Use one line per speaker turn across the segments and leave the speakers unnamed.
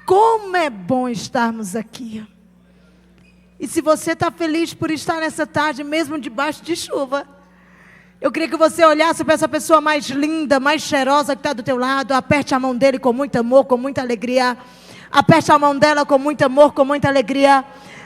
Como é bom estarmos aqui. E se você está feliz por estar nessa tarde, mesmo debaixo de chuva, eu queria que você olhasse para essa pessoa mais linda, mais cheirosa que está do teu lado. Aperte a mão dele com muito amor, com muita alegria. Aperte a mão dela com muito amor, com muita alegria.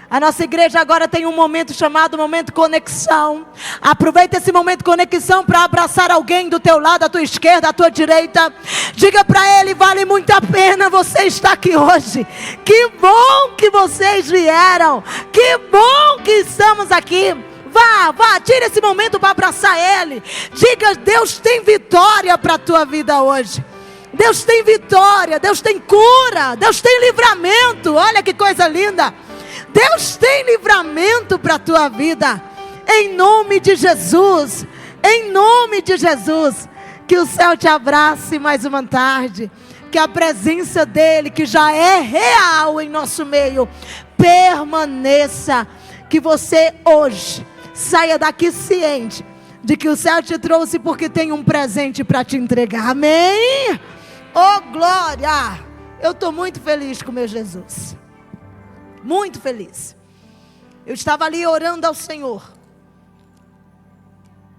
A nossa igreja agora tem um momento chamado momento conexão. Aproveita esse momento conexão para abraçar alguém do teu lado, à tua esquerda, à tua direita. Diga para ele: vale muito a pena você estar aqui hoje. Que bom que vocês vieram. Que bom que estamos aqui. Vá, tira esse momento para abraçar ele. Diga: Deus tem vitória para a tua vida hoje. Deus tem vitória, Deus tem cura, Deus tem livramento. Olha que coisa linda. Deus tem livramento para a tua vida, em nome de Jesus, em nome de Jesus. Que o céu te abrace mais uma tarde, que a presença dele, que já é real em nosso meio, permaneça. Que você hoje saia daqui ciente de que o céu te trouxe porque tem um presente para te entregar, amém? Oh glória, eu estou muito feliz com meu Jesus. Muito feliz. Eu estava ali orando ao Senhor.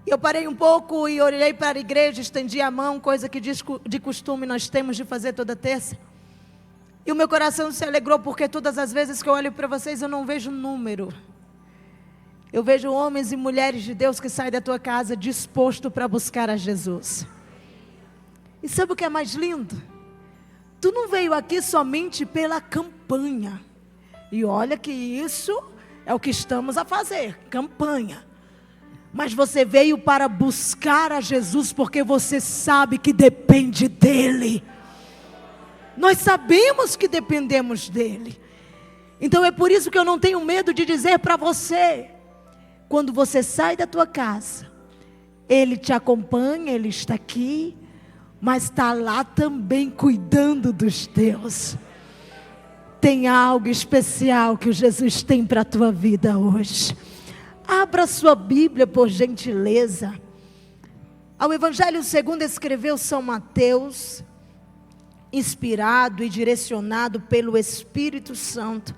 Eu parei um pouco e olhei para a igreja, estendi a mão, coisa que de costume nós temos de fazer toda terça. E o meu coração se alegrou porque todas as vezes que eu olho para vocês eu não vejo número. Eu vejo homens e mulheres de Deus que saem da tua casa disposto para buscar a Jesus. E sabe o que é mais lindo? Tu não veio aqui somente pela campanha. E olha que isso é o que estamos a fazer, campanha. Mas você veio para buscar a Jesus porque você sabe que depende dEle. Nós sabemos que dependemos dEle. Então é por isso que eu não tenho medo de dizer para você: quando você sai da tua casa, Ele te acompanha, Ele está aqui, mas está lá também cuidando dos teus. Tem algo especial que o Jesus tem para a tua vida hoje. Abra sua Bíblia, por gentileza, ao Evangelho segundo escreveu São Mateus, inspirado e direcionado pelo Espírito Santo.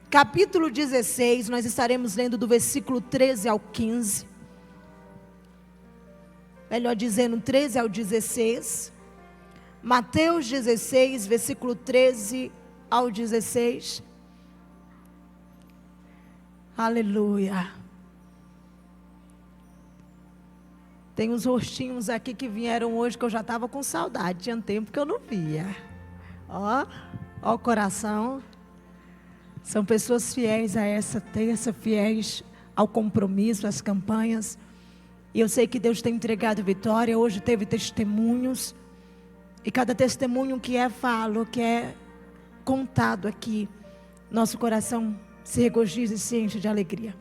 Capítulo 16, nós estaremos lendo do versículo 13 ao 15. Melhor dizendo, 13 ao 16. Mateus 16, versículo 13 ao 16. Aleluia. Tem uns rostinhos aqui que vieram hoje que eu já estava com saudade. Tinha tempo que eu não via. Ó o coração. São pessoas fiéis a essa terça, fiéis ao compromisso, às campanhas. E eu sei que Deus tem entregado vitória. Hoje teve testemunhos. E cada testemunho que é falo, que é contado aqui, nosso coração se regozija e se enche de alegria.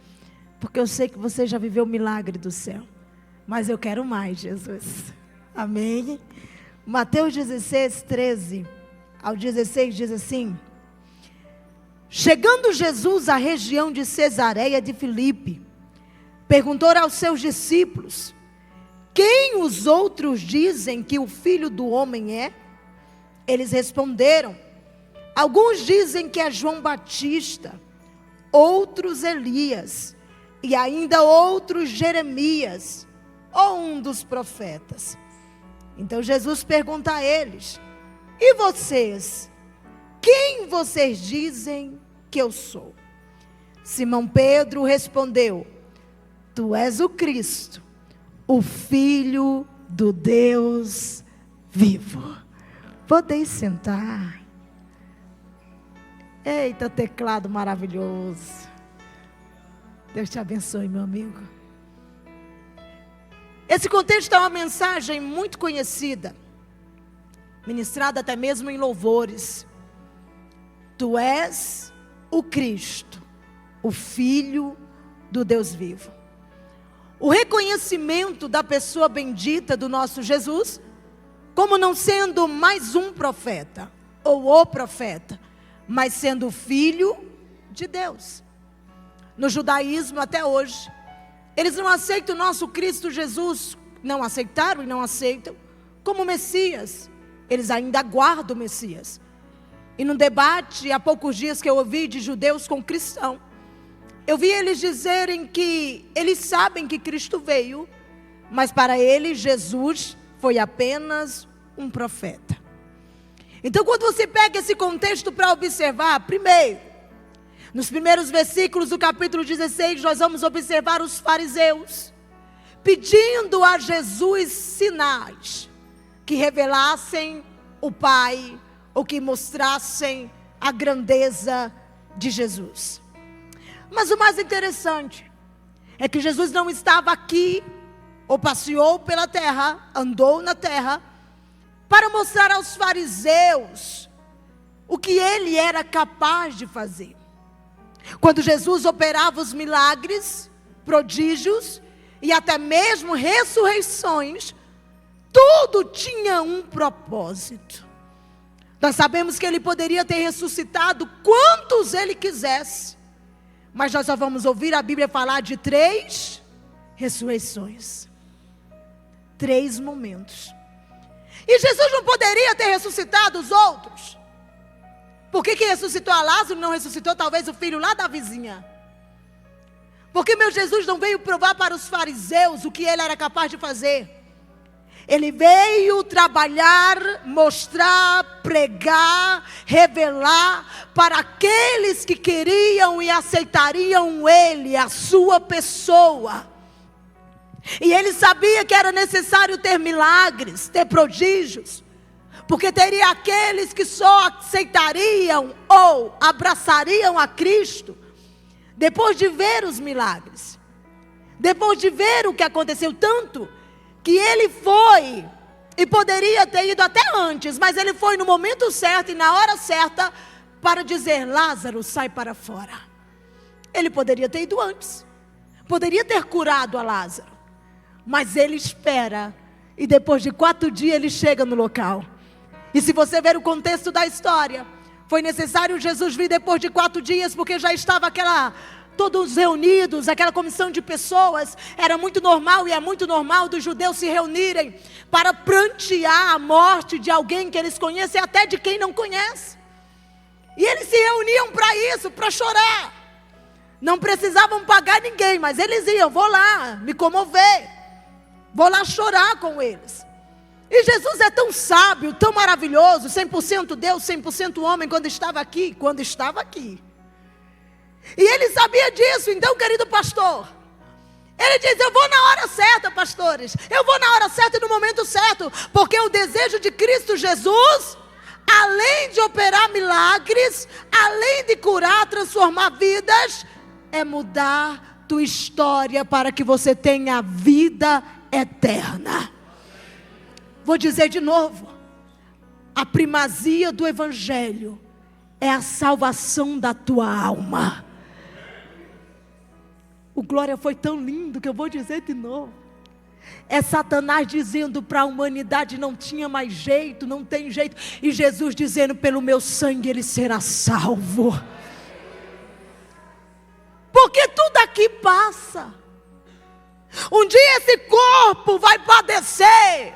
Porque eu sei que você já viveu o milagre do céu. Mas eu quero mais, Jesus. Amém? Mateus 16, 13 ao 16 diz assim: chegando Jesus à região de Cesareia de Filipe, perguntou aos seus discípulos: quem os outros dizem que o Filho do Homem é? Eles responderam: alguns dizem que é João Batista, outros Elias, e ainda outros Jeremias, ou um dos profetas. Então Jesus pergunta a eles: e vocês? Quem vocês dizem que eu sou? Simão Pedro respondeu: tu és o Cristo, o Filho do Deus vivo. Podeis sentar. Eita, teclado maravilhoso. Deus te abençoe, meu amigo. Esse contexto é uma mensagem muito conhecida, ministrada até mesmo em louvores. Tu és o Cristo, o Filho do Deus vivo. O reconhecimento da pessoa bendita do nosso Jesus, como não sendo mais um profeta, ou o profeta, mas sendo o Filho de Deus. No judaísmo até hoje, eles não aceitam o nosso Cristo Jesus, não aceitaram e não aceitam, como Messias. Eles ainda aguardam o Messias. E num debate, há poucos dias que eu ouvi de judeus com cristãos, eu vi eles dizerem que eles sabem que Cristo veio, mas para eles Jesus foi apenas um profeta. Então quando você pega esse contexto para observar, primeiro, nos primeiros versículos do capítulo 16, nós vamos observar os fariseus pedindo a Jesus sinais que revelassem o Pai, ou que mostrassem a grandeza de Jesus. Mas o mais interessante é que Jesus não estava aqui, ou passeou pela terra, andou na terra, para mostrar aos fariseus o que ele era capaz de fazer. Quando Jesus operava os milagres, prodígios e até mesmo ressurreições, tudo tinha um propósito. Nós sabemos que ele poderia ter ressuscitado quantos ele quisesse, mas nós só vamos ouvir a Bíblia falar de 3 ressurreições, 3 momentos. E Jesus não poderia ter ressuscitado os outros. Por que ressuscitou a Lázaro, não ressuscitou talvez o filho lá da vizinha? Porque meu Jesus não veio provar para os fariseus o que ele era capaz de fazer. Ele veio trabalhar, mostrar, pregar, revelar para aqueles que queriam e aceitariam ele, a sua pessoa. E ele sabia que era necessário ter milagres, ter prodígios, porque teria aqueles que só aceitariam ou abraçariam a Cristo depois de ver os milagres, depois de ver o que aconteceu. Tanto que ele foi, e poderia ter ido até antes, mas ele foi no momento certo e na hora certa para dizer: Lázaro, sai para fora. Ele poderia ter ido antes, poderia ter curado a Lázaro, mas ele espera, e depois de 4 dias ele chega no local. E se você ver o contexto da história, foi necessário Jesus vir depois de 4 dias, porque já estava todos reunidos, aquela comissão de pessoas. Era muito normal, e é muito normal dos judeus se reunirem para prantear a morte de alguém que eles conhecem, até de quem não conhece. E eles se reuniam para isso, para chorar. Não precisavam pagar ninguém, mas eles iam: vou lá me comover, vou lá chorar com eles. E Jesus é tão sábio, tão maravilhoso, 100% Deus, 100% homem, quando estava aqui. E ele sabia disso. Então, querido pastor, ele diz: eu vou na hora certa, pastores, eu vou na hora certa e no momento certo, porque o desejo de Cristo Jesus, além de operar milagres, além de curar, transformar vidas, é mudar tua história para que você tenha vida eterna. Vou dizer de novo: a primazia do Evangelho é a salvação da tua alma. O glória foi tão lindo que eu vou dizer de novo. É Satanás dizendo para a humanidade: não tinha mais jeito, não tem jeito. E Jesus dizendo: pelo meu sangue ele será salvo. Porque tudo aqui passa. Um dia esse corpo vai padecer.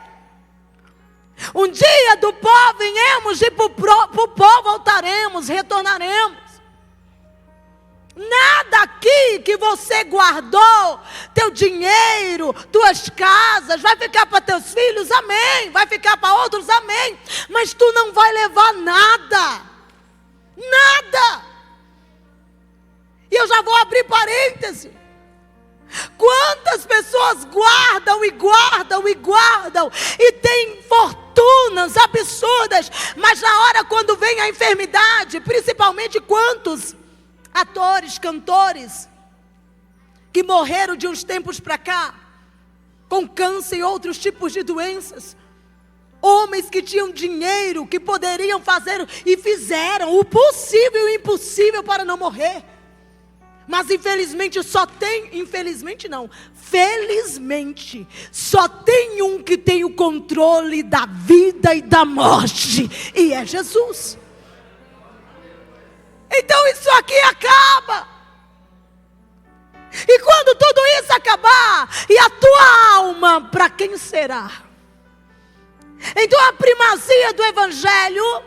Um dia do pó viemos e para o pó voltaremos, retornaremos. Nada aqui que você guardou, teu dinheiro, tuas casas, vai ficar para teus filhos, amém. Vai ficar para outros, amém. Mas tu não vai levar nada. Nada. E eu já vou abrir parêntese. Quantas pessoas guardam e guardam e guardam, e têm fortunas absurdas, mas na hora quando vem a enfermidade, principalmente quantos atores, cantores, que morreram de uns tempos para cá, com câncer e outros tipos de doenças, homens que tinham dinheiro, que poderiam fazer e fizeram o possível e o impossível para não morrer. Mas infelizmente felizmente, só tem um que tem o controle da vida e da morte, e é Jesus. Então isso aqui acaba. E quando tudo isso acabar, e a tua alma, para quem será? Então a primazia do Evangelho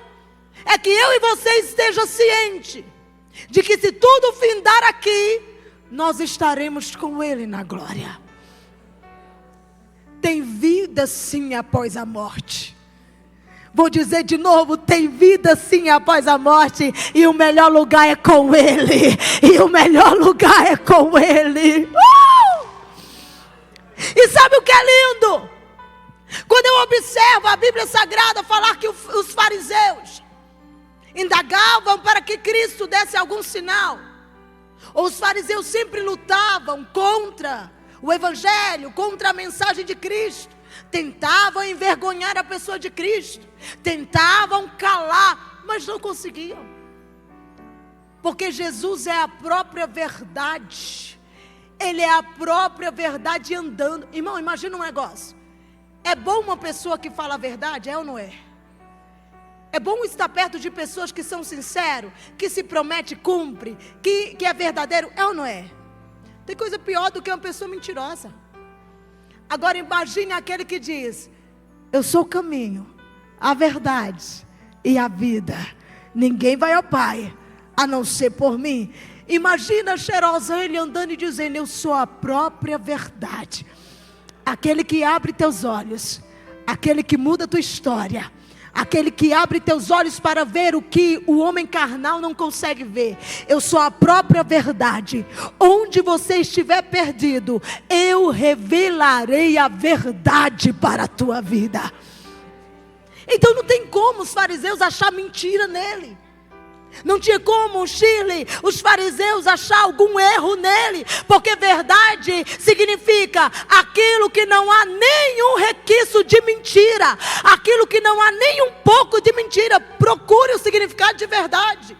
é que eu e você estejam cientes de que se tudo findar aqui, nós estaremos com Ele na glória. Tem vida sim após a morte. Vou dizer de novo, tem vida sim após a morte. E o melhor lugar é com Ele. E o melhor lugar é com Ele. E sabe o que é lindo? Quando eu observo a Bíblia Sagrada falar que os fariseus indagavam para que Cristo desse algum sinal. Os fariseus sempre lutavam contra o Evangelho, contra a mensagem de Cristo. Tentavam envergonhar a pessoa de Cristo. Tentavam calar, mas não conseguiam. Porque Jesus é a própria verdade. Ele é a própria verdade andando. Irmão, imagina um negócio. É bom uma pessoa que fala a verdade, é ou não é? É bom estar perto de pessoas que são sinceros, que se promete, cumpre, que é verdadeiro, é ou não é? Tem coisa pior do que uma pessoa mentirosa. Agora imagine aquele que diz: eu sou o caminho, a verdade e a vida. Ninguém vai ao Pai, a não ser por mim. Imagina cheirosa ele andando e dizendo: eu sou a própria verdade. Aquele que abre teus olhos, aquele que muda tua história, aquele que abre teus olhos para ver o que o homem carnal não consegue ver. Eu sou a própria verdade. Onde você estiver perdido, eu revelarei a verdade para a tua vida. Então não tem como os fariseus achar mentira nele. Não tinha como, Shirley, os fariseus achar algum erro nele, porque verdade significa aquilo que não há nenhum requisito de mentira, aquilo que não há nem um pouco de mentira. Procure o significado de verdade.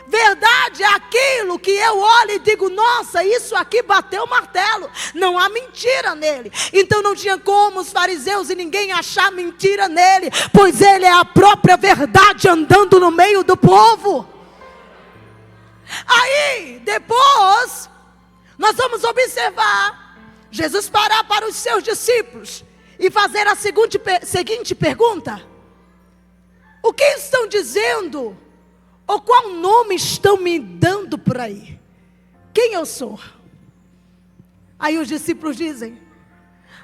Verdade é aquilo que eu olho e digo: nossa, isso aqui bateu o martelo. Não há mentira nele. Então não tinha como os fariseus e ninguém achar mentira nele, pois ele é a própria verdade andando no meio do povo. Aí, depois, nós vamos observar Jesus parar para os seus discípulos e fazer a seguinte pergunta: o que estão dizendo? Ou qual nome estão me dando por aí? Quem eu sou? Aí os discípulos dizem: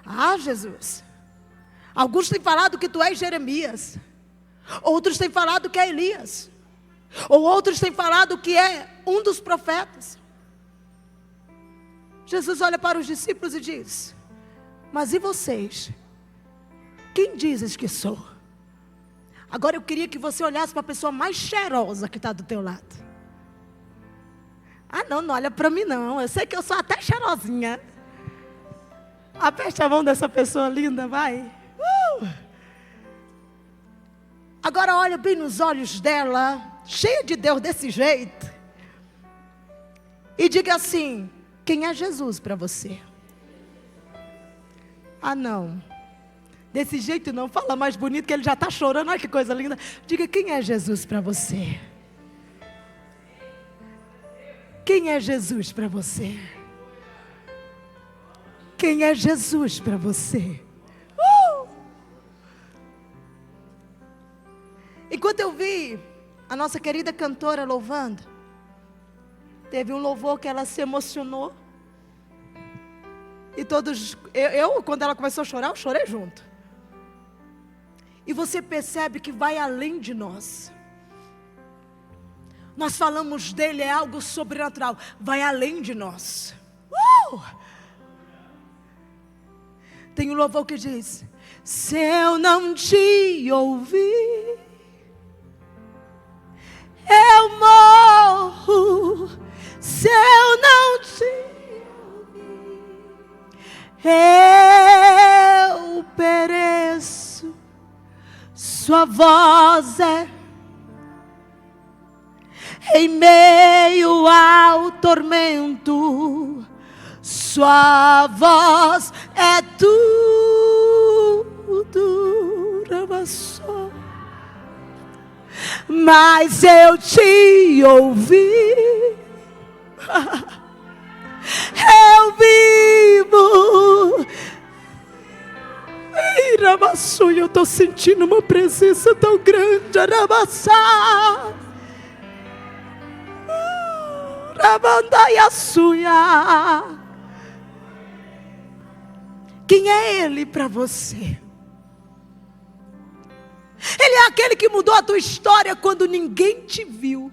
ah, Jesus, alguns têm falado que tu és Jeremias, outros têm falado que é Elias, ou outros têm falado que é um dos profetas. Jesus olha para os discípulos e diz: mas e vocês? Quem dizes que sou? Agora eu queria que você olhasse para a pessoa mais cheirosa que está do teu lado. Ah, não olha para mim não. Eu sei que eu sou até cheirosinha. Aperte a mão dessa pessoa linda, vai. Agora olha bem nos olhos dela, cheia de Deus desse jeito. E diga assim: quem é Jesus para você? Ah, não. Desse jeito não, fala mais bonito que ele já está chorando. Olha que coisa linda. Diga: quem é Jesus para você? Quem é Jesus para você? Quem é Jesus para você? Enquanto eu vi a nossa querida cantora louvando, teve um louvor que ela se emocionou. E todos, quando ela começou a chorar, eu chorei junto. E você percebe que vai além de nós. Nós falamos dele, é algo sobrenatural. Vai além de nós. Tem um louvor que diz: se eu não te ouvir, eu morro. Se eu não te ouvir, eu pereço. Sua voz é em meio ao tormento. Sua voz é tudo, mas eu te ouvi. Eu vivo Iramassu, eu estou sentindo uma presença tão grande. Aramassá. Ramandaiassuia. Quem é Ele para você? Ele é aquele que mudou a tua história quando ninguém te viu.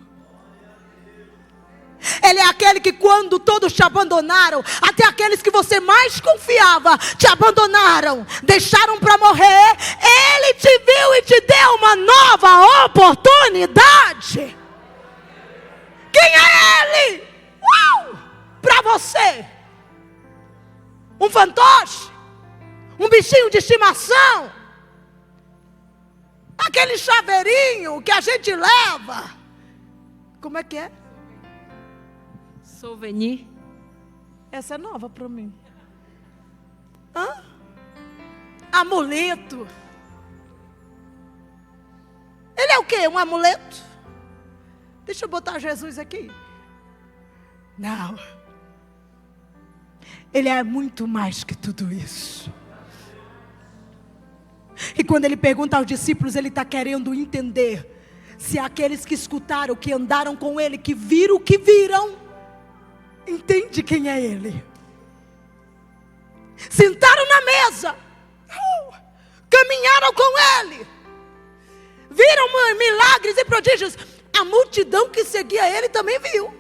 Ele é aquele que quando todos te abandonaram, até aqueles que você mais confiava, te abandonaram, deixaram para morrer. Ele te viu e te deu uma nova oportunidade. Quem é Ele? Para você? Um fantoche? Um bichinho de estimação? Aquele chaveirinho que a gente leva? Como é que é?
Souvenir.
Essa é nova para mim. Amuleto. Ele é o quê? Um amuleto? Deixa eu botar Jesus aqui. Não. Ele é muito mais que tudo isso. E quando ele pergunta aos discípulos, ele está querendo entender se aqueles que escutaram, que andaram com ele, que viram o que viram, entende quem é Ele. Sentaram na mesa, caminharam com Ele, viram milagres e prodígios. A multidão que seguia Ele também viu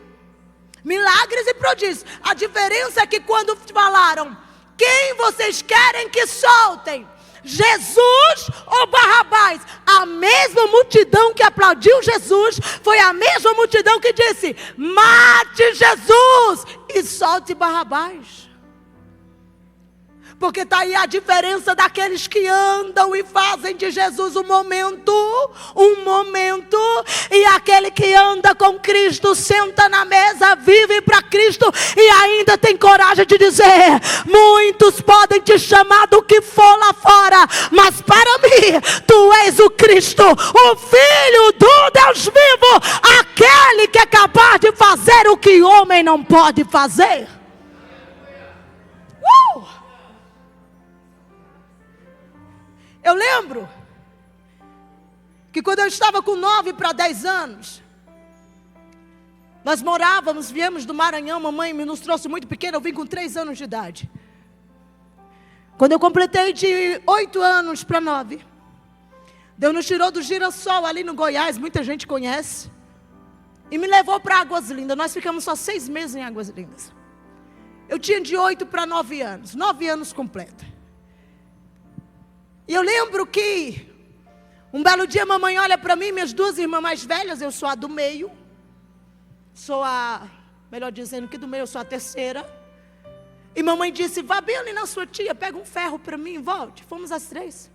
milagres e prodígios. A diferença é que quando falaram, quem vocês querem que soltem? Jesus ou Barrabás? A mesma multidão que aplaudiu Jesus foi a mesma multidão que disse, mate Jesus e solte Barrabás. Porque está aí a diferença daqueles que andam e fazem de Jesus um momento, e aquele que anda com Cristo, senta na mesa, vive para Cristo e ainda tem coragem de dizer, muitos podem te chamar do que for lá fora, mas para mim, tu és o Cristo, o Filho do Deus vivo, aquele que é capaz de fazer o que homem não pode fazer. Eu lembro que quando eu estava com 9 para 10 anos, nós viemos do Maranhão, mamãe nos trouxe muito pequena, eu vim com 3 anos de idade. Quando eu completei de 8 anos para 9, Deus nos tirou do Girassol ali no Goiás, muita gente conhece, e me levou para Águas Lindas. Nós ficamos só 6 meses em Águas Lindas. Eu tinha de 8 para 9 anos, 9 anos completos. E eu lembro que um belo dia a mamãe olha para mim, minhas 2 irmãs mais velhas, eu sou a do meio, melhor dizendo que do meio eu sou a terceira. E mamãe disse, vá bem ali na sua tia, pega um ferro para mim e volte. Fomos as 3.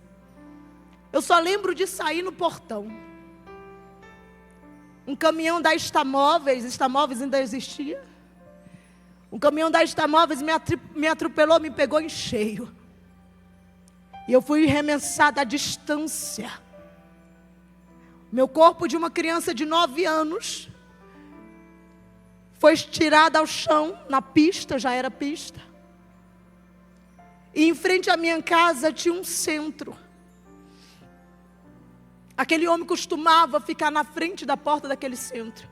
Eu só lembro de sair no portão. Um caminhão da Estamóveis ainda existia. Um caminhão da Estamóveis me atropelou, me pegou em cheio. E eu fui remessada à distância. Meu corpo de uma criança de 9 anos foi estirado ao chão, na pista, já era pista. E em frente à minha casa tinha um centro. Aquele homem costumava ficar na frente da porta daquele centro.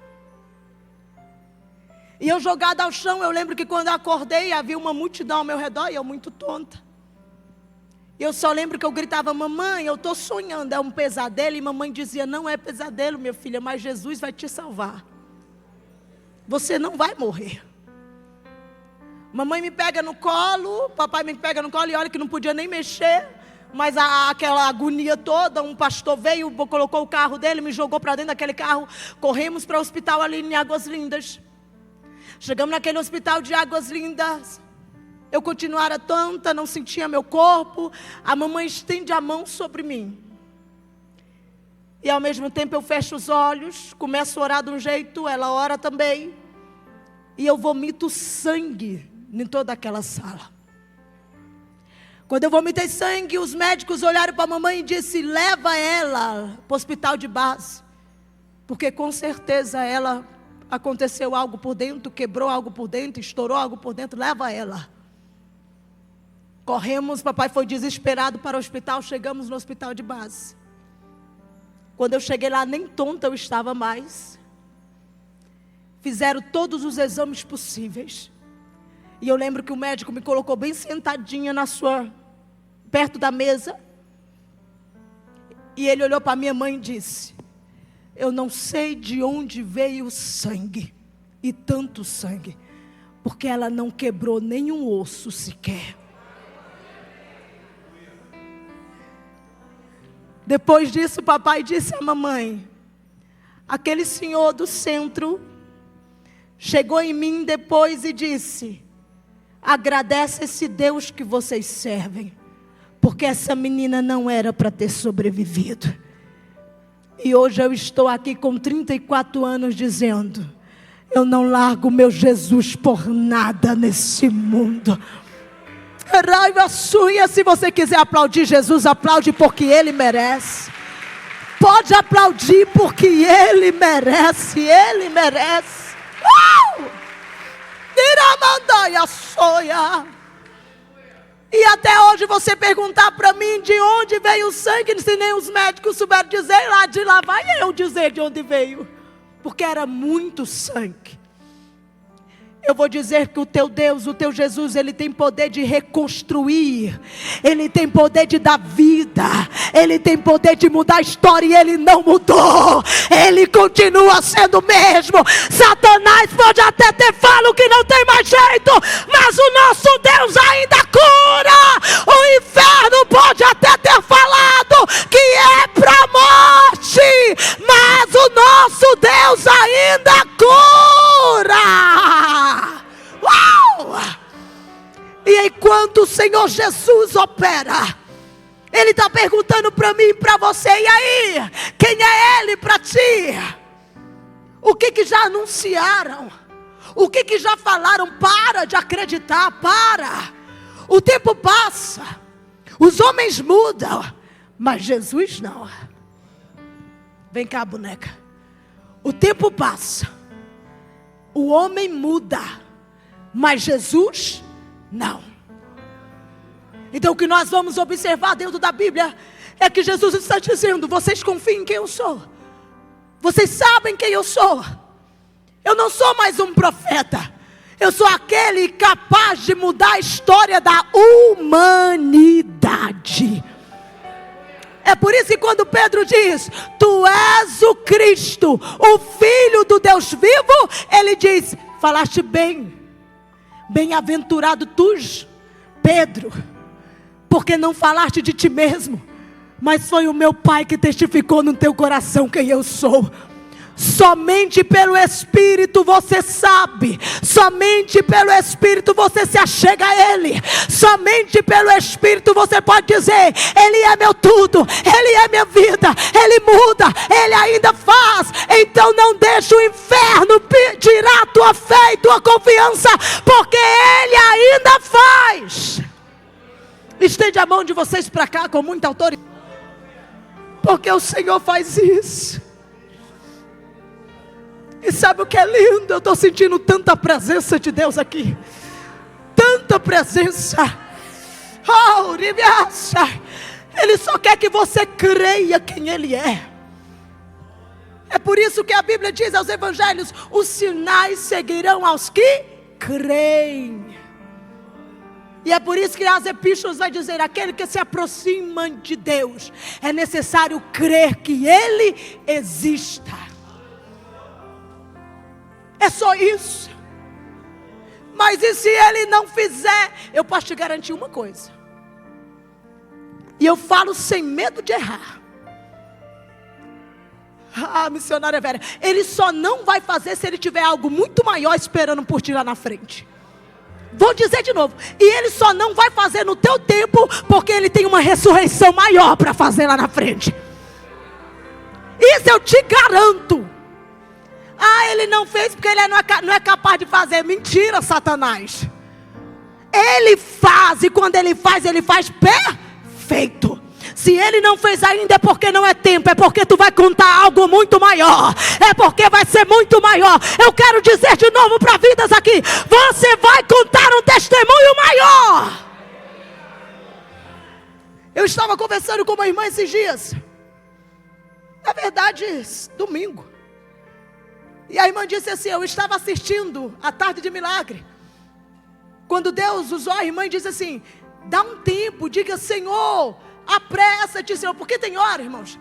E eu jogada ao chão, eu lembro que quando eu acordei, havia uma multidão ao meu redor e eu muito tonta. Eu só lembro que eu gritava, mamãe, eu estou sonhando, é um pesadelo. E mamãe dizia, não é pesadelo, minha filha, mas Jesus vai te salvar. Você não vai morrer. Mamãe me pega no colo, papai me pega no colo e olha que não podia nem mexer. Mas aquela agonia toda, um pastor veio, colocou o carro dele, me jogou para dentro daquele carro. Corremos para o hospital ali em Águas Lindas. Chegamos naquele hospital de Águas Lindas. Eu continuara tonta, não sentia meu corpo. A mamãe estende a mão sobre mim. E ao mesmo tempo eu fecho os olhos, começo a orar de um jeito, ela ora também. E eu vomito sangue em toda aquela sala. Quando eu vomitei sangue, os médicos olharam para a mamãe e disseram, leva ela para o hospital de base. Porque com certeza ela aconteceu algo por dentro, quebrou algo por dentro, estourou algo por dentro, leva ela. Corremos, papai foi desesperado para o hospital, chegamos no hospital de base. Quando eu cheguei lá, nem tonta eu estava mais. Fizeram todos os exames possíveis. E eu lembro que o médico me colocou bem sentadinha perto da mesa. E ele olhou para minha mãe e disse: eu não sei de onde veio o sangue, e tanto sangue, porque ela não quebrou nenhum osso sequer. Depois disso, papai disse à mamãe: aquele senhor do centro chegou em mim depois e disse: agradece esse Deus que vocês servem, porque essa menina não era para ter sobrevivido. E hoje eu estou aqui com 34 anos dizendo: eu não largo meu Jesus por nada nesse mundo. Raiva sua. Se você quiser aplaudir Jesus, aplaude porque Ele merece. Pode aplaudir porque Ele merece. Ele merece. Tiramandaia soia. E até hoje você perguntar para mim de onde veio o sangue, se nem os médicos souberam dizer, lá de lá vai eu dizer de onde veio, porque era muito sangue. Eu vou dizer que o teu Deus, o teu Jesus, Ele tem poder de reconstruir. Ele tem poder de dar vida. Ele tem poder de mudar a história. E Ele não mudou. Ele continua sendo o mesmo. Satanás pode até ter falado que não tem mais jeito, mas o nosso Deus ainda cura. O inferno pode até ter falado que é para morte, mas o nosso Deus ainda cura. Uau! E enquanto o Senhor Jesus opera, Ele está perguntando para mim e para você: e aí? Quem é Ele para ti? O que já anunciaram? O que já falaram? Para de acreditar, para. O tempo passa, os homens mudam, mas Jesus não. Vem cá, boneca. O tempo passa, o homem muda, mas Jesus não. Então o que nós vamos observar dentro da Bíblia é que Jesus está dizendo: vocês confiam em quem eu sou. Vocês sabem quem eu sou. Eu não sou mais um profeta. Eu sou aquele capaz de mudar a história da humanidade. É por isso que quando Pedro diz: tu és o Cristo, o Filho do Deus vivo, ele diz: falaste bem. Bem-aventurado tu, Pedro, porque não falaste de ti mesmo, mas foi o meu Pai que testificou no teu coração quem eu sou. Somente pelo Espírito você sabe. Somente pelo Espírito você se achega a Ele. Somente pelo Espírito você pode dizer: Ele é meu tudo, Ele é minha vida, Ele muda, Ele ainda faz. Então não deixe o inferno tirar a tua fé e tua confiança, porque Ele ainda faz. Estende a mão de vocês para cá com muita autoridade, porque o Senhor faz isso. E sabe o que é lindo? Eu estou sentindo tanta presença de Deus aqui. Tanta presença. Oh, Ele só quer que você creia quem Ele é. É por isso que a Bíblia diz aos evangelhos: os sinais seguirão aos que creem. E é por isso que as epístolas vai dizer: aquele que se aproxima de Deus, é necessário crer que Ele exista. É só isso. Mas e se Ele não fizer? Eu posso te garantir uma coisa, e eu falo sem medo de errar. Missionária Vera, Ele só não vai fazer se Ele tiver algo muito maior esperando por ti lá na frente. Vou dizer de novo: e Ele só não vai fazer no teu tempo, porque Ele tem uma ressurreição maior para fazer lá na frente. Isso eu te garanto. Ele não fez porque Ele não é capaz de fazer. Mentira, Satanás. Ele faz, e quando Ele faz perfeito. Se Ele não fez ainda, é porque não é tempo. É porque tu vai contar algo muito maior. É porque vai ser muito maior. Eu quero dizer de novo para vidas aqui: você vai contar um testemunho maior. Eu estava conversando com uma irmã esses dias. Na verdade, domingo. E a irmã disse assim: eu estava assistindo a Tarde de Milagre. Quando Deus usou a irmã e disse assim: dá um tempo, diga: Senhor, apressa-te, Senhor. Porque tem hora, irmãos,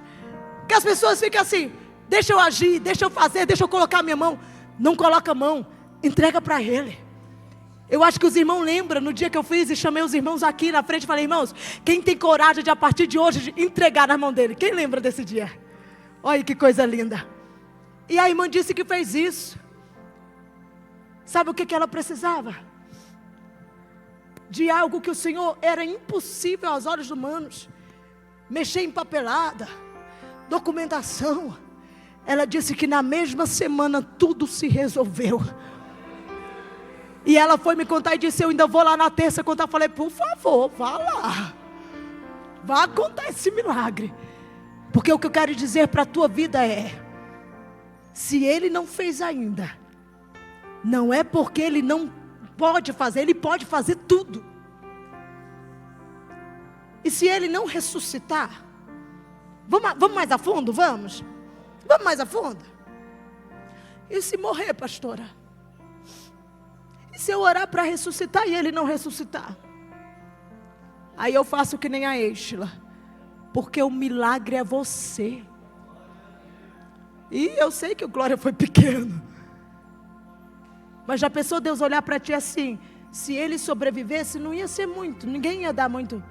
que as pessoas ficam assim: deixa eu agir, deixa eu fazer, deixa eu colocar a minha mão. Não coloca a mão, entrega para Ele. Eu acho que os irmãos lembram, no dia que eu fiz e chamei os irmãos aqui na frente, falei: irmãos, quem tem coragem de a partir de hoje entregar na mão dele? Quem lembra desse dia? Olha que coisa linda. E a irmã disse que fez isso. Sabe o que ela precisava? De algo que o Senhor era impossível aos olhos humanos. Mexer em papelada, documentação. Ela disse que na mesma semana tudo se resolveu. E ela foi me contar e disse: eu ainda vou lá na terça contar. Eu falei: por favor, vá lá. Vá contar esse milagre. Porque o que eu quero dizer para a tua vida é: se Ele não fez ainda, não é porque Ele não pode fazer, Ele pode fazer tudo. E se Ele não ressuscitar, vamos mais a fundo? Vamos mais a fundo? E se morrer, pastora? E se eu orar para ressuscitar e Ele não ressuscitar? Aí eu faço que nem a Êxila, porque o milagre é você. E eu sei que o glória foi pequeno, mas já pensou Deus olhar para ti assim: se ele sobrevivesse, não ia ser muito, ninguém ia dar muito.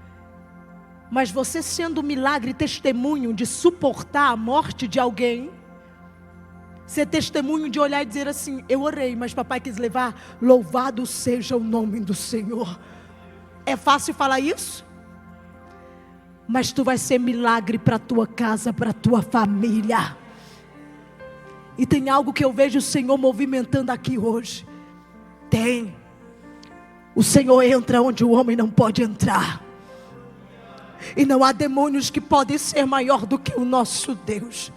Mas você sendo um milagre, testemunho de suportar a morte de alguém, ser testemunho de olhar e dizer assim: eu orei, mas papai quis levar, louvado seja o nome do Senhor. É fácil falar isso? Mas tu vai ser milagre para a tua casa, para a tua família. E tem algo que eu vejo o Senhor movimentando aqui hoje. Tem. O Senhor entra onde o homem não pode entrar. E não há demônios que podem ser maior do que o nosso Deus.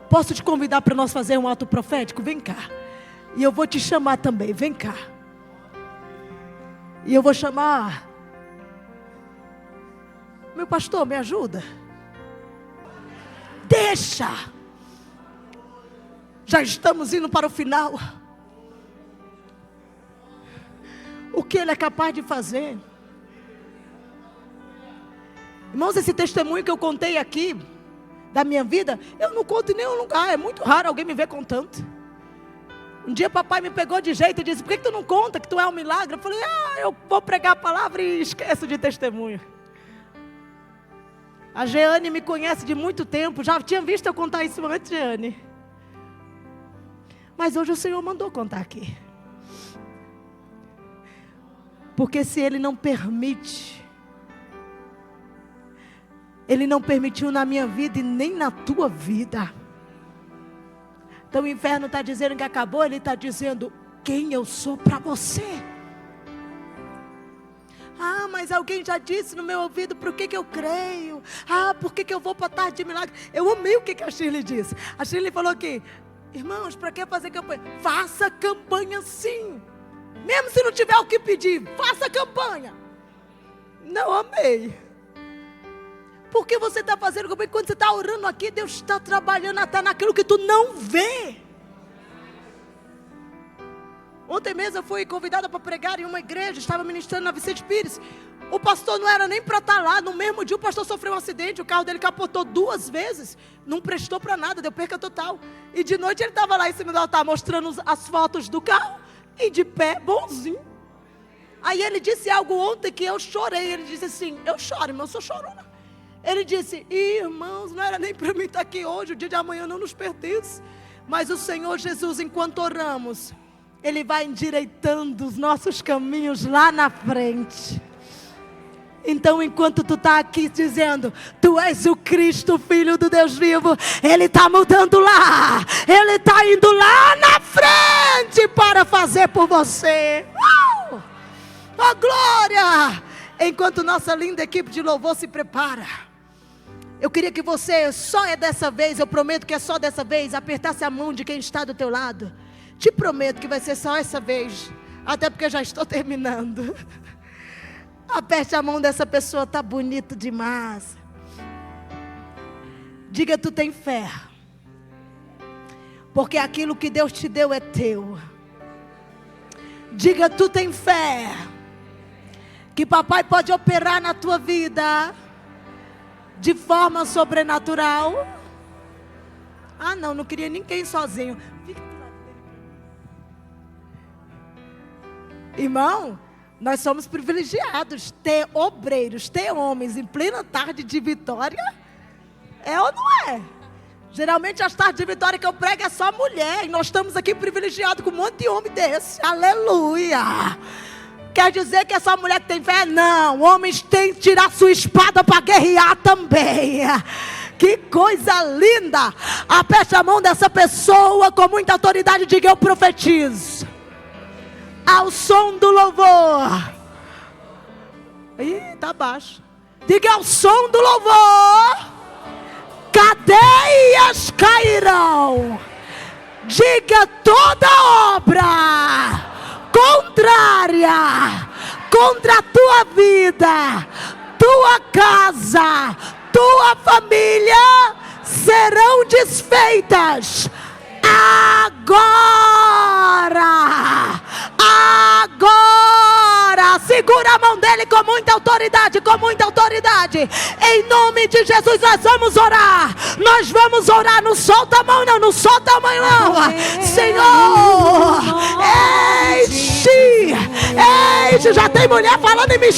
Posso te convidar para nós fazer um ato profético? Vem cá. E eu vou te chamar também, vem cá. E eu vou chamar... meu pastor, me ajuda. Deixa. Já estamos indo para o final. O que Ele é capaz de fazer? Irmãos, esse testemunho que eu contei aqui, da minha vida, eu não conto em nenhum lugar. É muito raro alguém me ver contando. Um dia papai me pegou de jeito e disse: por que tu não conta que tu é um milagre? Eu falei: eu vou pregar a palavra e esqueço de testemunho. A Jeane me conhece de muito tempo. Já tinha visto eu contar isso antes, Jeane. Mas hoje o Senhor mandou contar aqui. Porque se Ele não permite, Ele não permitiu na minha vida e nem na tua vida. Então o inferno está dizendo que acabou. Ele está dizendo: quem eu sou para você? Ah, mas alguém já disse no meu ouvido por que eu creio. Ah, por que eu vou para a Tarde de Milagre? Eu amei o que a Shirley disse. A Shirley falou que: irmãos, para que fazer campanha? Faça campanha sim. Mesmo se não tiver o que pedir, faça campanha. Não, amei. Porque você está fazendo campanha? Quando você está orando aqui, Deus está trabalhando até naquilo que tu não vê. Ontem mesmo eu fui convidada para pregar em uma igreja, estava ministrando na Vicente Pires. O pastor não era nem para estar lá. No mesmo dia o pastor sofreu um acidente, o carro dele capotou 2 vezes, não prestou para nada, deu perca total. E de noite ele estava lá em cima do altar mostrando as fotos do carro, e de pé, bonzinho. Aí ele disse algo ontem que eu chorei. Ele disse assim: eu choro, mas eu sou chorona. Ele disse: irmãos, não era nem para mim estar aqui hoje, o dia de amanhã não nos pertence. Mas o Senhor Jesus, enquanto oramos, Ele vai endireitando os nossos caminhos lá na frente. Então enquanto tu está aqui dizendo: tu és o Cristo, Filho do Deus vivo, Ele está mudando lá. Ele está indo lá na frente para fazer por você. Oh, glória! Enquanto nossa linda equipe de louvor se prepara, eu queria que você, só é dessa vez, eu prometo que é só dessa vez, apertasse a mão de quem está do teu lado. Te prometo que vai ser só essa vez, até porque já estou terminando. Aperte a mão dessa pessoa, tá bonito demais. Diga, tu tem fé. Porque aquilo que Deus te deu é teu. Diga, tu tem fé. Que papai pode operar na tua vida de forma sobrenatural. Ah, não queria ninguém sozinho. Irmão, nós somos privilegiados. Ter obreiros, ter homens em plena tarde de vitória. É ou não é? Geralmente as tardes de vitória que eu prego é só mulher. E nós estamos aqui privilegiados com um monte de homem desse. Aleluia. Quer dizer que é só mulher que tem fé? Não, homens têm que tirar sua espada para guerrear também. Que coisa linda. Aperte a mão dessa pessoa com muita autoridade. Diga, eu profetizo. Ao som do louvor. Ih, tá baixo. Diga, ao som do louvor, cadeias cairão. Diga, toda obra contrária contra a tua vida, tua casa, tua família serão desfeitas agora. Segura a mão dele com muita autoridade, com muita autoridade. Em nome de Jesus nós vamos orar. Nós vamos orar. Não solta a mão não, não solta a mão não. Senhor, enche, já tem mulher falando em mim.